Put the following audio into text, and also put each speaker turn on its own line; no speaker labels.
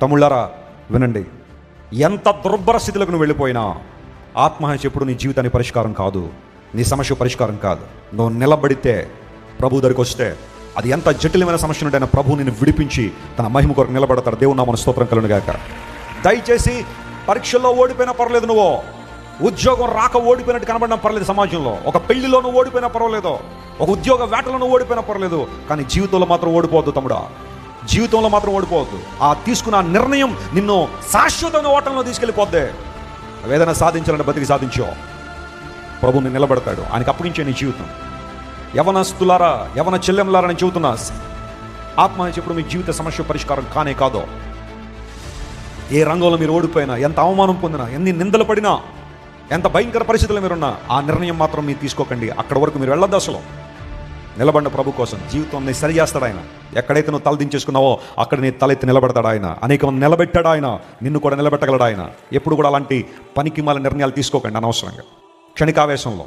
తమ్ముళ్ళారా వినండి, ఎంత దుర్భర స్థితిలోకి నువ్వు వెళ్ళిపోయినా ఆత్మహత్య ఎప్పుడు నీ జీవితానికి పరిష్కారం కాదు, నీ సమస్య పరిష్కారం కాదు. నువ్వు నిలబడితే, ప్రభు దగ్గరికి వస్తే, అది ఎంత జటిలమైన సమస్య ఉంటే ప్రభు నిన్ను విడిపించి తన మహిమ కొరకు నిలబడతాడు. దేవుని నామమున స్తోత్రం కలుగును గాక. దయచేసి పరీక్షల్లో ఓడిపోయినా పర్లేదు, నువ్వు ఉద్యోగం రాక ఓడిపోయినట్టు కనబడినా పర్లేదు, సమాజంలో ఒక పెళ్లిలో నువ్వు ఓడిపోయినా పర్వాలేదు, ఒక ఉద్యోగ వేటలో నువ్వు ఓడిపోయినా పర్లేదు, కానీ జీవితంలో మాత్రం ఓడిపోవద్దు తమ్ముడా. జీవితంలో మాత్రం ఓడిపోవద్దు. ఆ తీసుకున్న నిర్ణయం నిన్ను శాశ్వతమైన ఓటంలో తీసుకెళ్ళిపోద్ది. ఏదైనా సాధించాలంటే బతికి సాధించో, ప్రభుని నిలబడతాడు, ఆయనకి అప్పగించే నీ జీవితం. యవనస్తులారా, యవన చెల్లెంలారా, నేను చెబుతున్నా, ఆత్మహత్య ఎప్పుడు మీ జీవిత సమస్య పరిష్కారం కానే కాదో. ఏ రంగంలో మీరు ఓడిపోయినా, ఎంత అవమానం పొందినా, ఎన్ని నిందలు పడినా, ఎంత భయంకర పరిస్థితుల్లో మీరున్నా, ఆ నిర్ణయం మాత్రం మీరు తీసుకోకండి. అక్కడ వరకు మీరు వెళ్ళొద్దు. అసలు నిలబడిన ప్రభు కోసం జీవితాన్ని సరి చేస్తాడు ఆయన. ఎక్కడైతే నువ్వు తలదించేసుకున్నావో అక్కడ నీ తలెత్తి నిలబెడతాడు ఆయన. అనేక మంది నిలబెట్టాడు ఆయన, నిన్ను కూడా నిలబెట్టగలడు ఆయన. ఎప్పుడు కూడా అలాంటి పనికిమాల నిర్ణయాలు తీసుకోకండి అనవసరంగా, క్షణికావేశంలో.